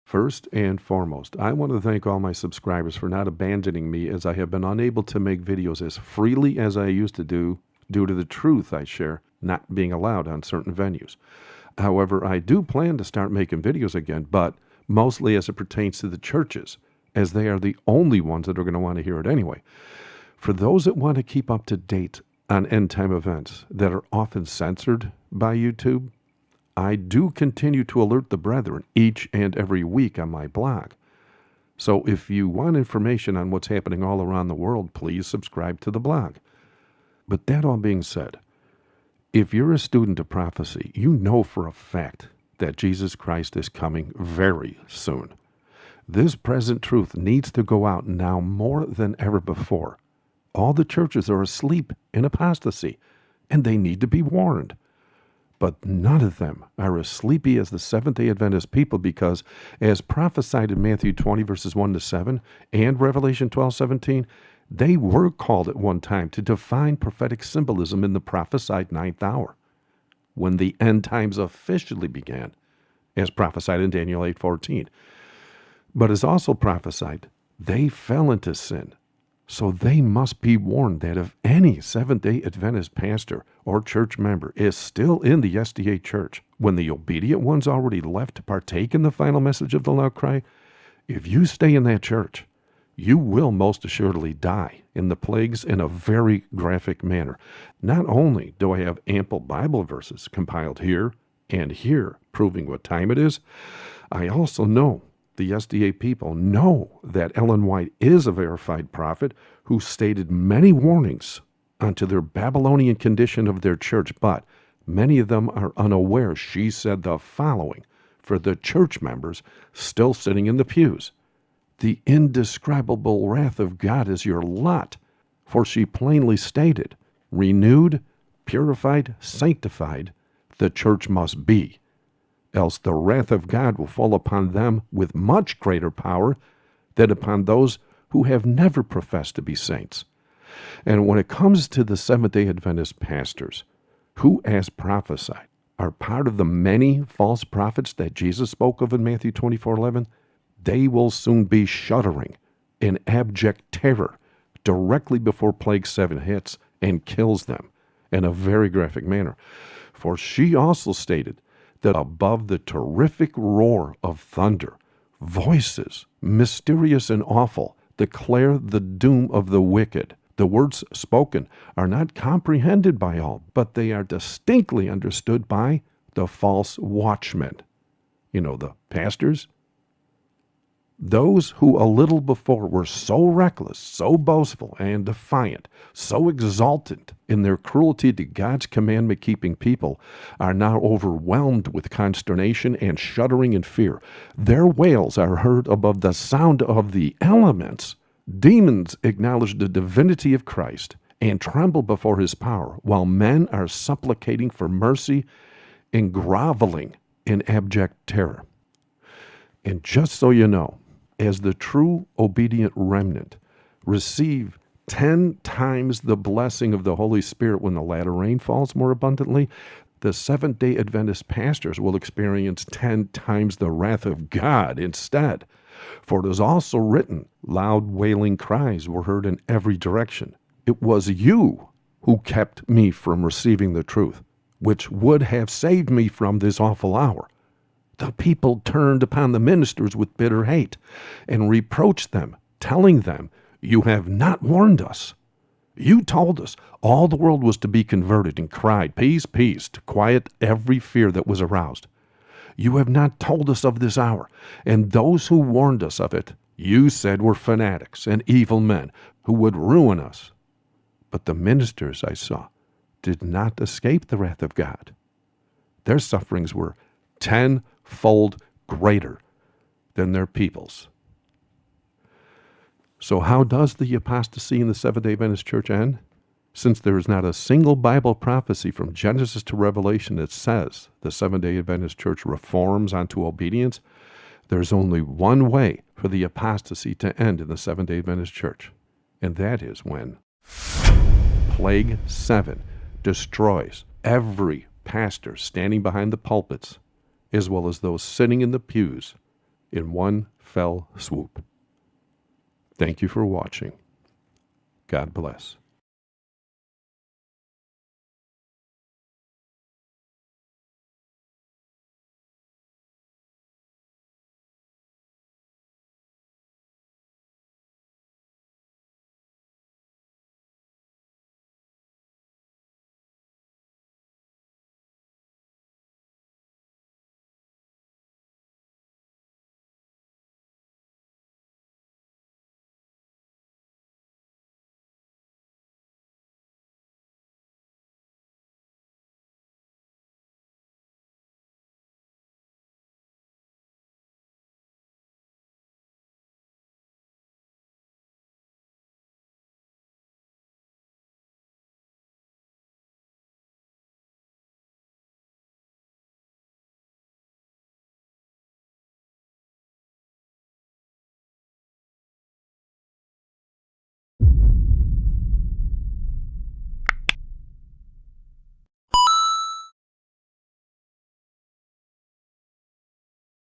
First and foremost, I want to thank all my subscribers for not abandoning me, as I have been unable to make videos as freely as I used to do due to the truth I share not being allowed on certain venues. However, I do plan to start making videos again, but mostly as it pertains to the churches, as they are the only ones that are going to want to hear it anyway. For those that want to keep up to date on end-time events that are often censored by YouTube, I do continue to alert the brethren each and every week on my blog. So if you want information on what's happening all around the world, please subscribe to the blog. But that all being said, if you're a student of prophecy, you know for a fact that Jesus Christ is coming very soon. This present truth needs to go out now more than ever before. All the churches are asleep in apostasy, and they need to be warned. But none of them are as sleepy as the Seventh-day Adventist people, because, as prophesied in Matthew 20, verses 1-7, and Revelation 12:17, they were called at one time to define prophetic symbolism in the prophesied ninth hour, when the end times officially began, as prophesied in Daniel 8:14. But as also prophesied, they fell into sin. So they must be warned that if any Seventh-day Adventist pastor or church member is still in the SDA church, when the obedient ones already left to partake in the final message of the loud cry, if you stay in that church, you will most assuredly die in the plagues in a very graphic manner. Not only do I have ample Bible verses compiled here and here proving what time it is, I also know the SDA people know that Ellen White is a verified prophet who stated many warnings unto their Babylonian condition of their church, but many of them are unaware she said the following for the church members still sitting in the pews. The indescribable wrath of God is your lot, for she plainly stated, renewed, purified, sanctified, the church must be. Else the wrath of God will fall upon them with much greater power than upon those who have never professed to be saints. And when it comes to the Seventh-day Adventist pastors, who, as prophesied, are part of the many false prophets that Jesus spoke of in Matthew 24:11, they will soon be shuddering in abject terror directly before Plague 7 hits and kills them in a very graphic manner. For she also stated that above the terrific roar of thunder, voices, mysterious and awful, declare the doom of the wicked. The words spoken are not comprehended by all, but they are distinctly understood by the false watchmen. You know, the pastors. Those who a little before were so reckless, so boastful and defiant, so exultant in their cruelty to God's commandment-keeping people are now overwhelmed with consternation and shuddering in fear. Their wails are heard above the sound of the elements. Demons acknowledge the divinity of Christ and tremble before his power, while men are supplicating for mercy and groveling in abject terror. And just so you know, as the true obedient remnant receive 10 times the blessing of the Holy Spirit when the latter rain falls more abundantly, the Seventh-day Adventist pastors will experience 10 times the wrath of God instead. For it is also written, loud wailing cries were heard in every direction. It was you who kept me from receiving the truth, which would have saved me from this awful hour. The people turned upon the ministers with bitter hate and reproached them, telling them, you have not warned us. You told us all the world was to be converted and cried, peace, peace, to quiet every fear that was aroused. You have not told us of this hour, and those who warned us of it, you said were fanatics and evil men who would ruin us. But the ministers I saw did not escape the wrath of God. Their sufferings were tenfold greater than their people's. So how does the apostasy in the Seventh-day Adventist Church end? Since there is not a single Bible prophecy from Genesis to Revelation that says the Seventh-day Adventist Church reforms onto obedience, there's only one way for the apostasy to end in the Seventh-day Adventist Church, and that is when Plague 7 destroys every pastor standing behind the pulpits, as well as those sitting in the pews, in one fell swoop. Thank you for watching. God bless.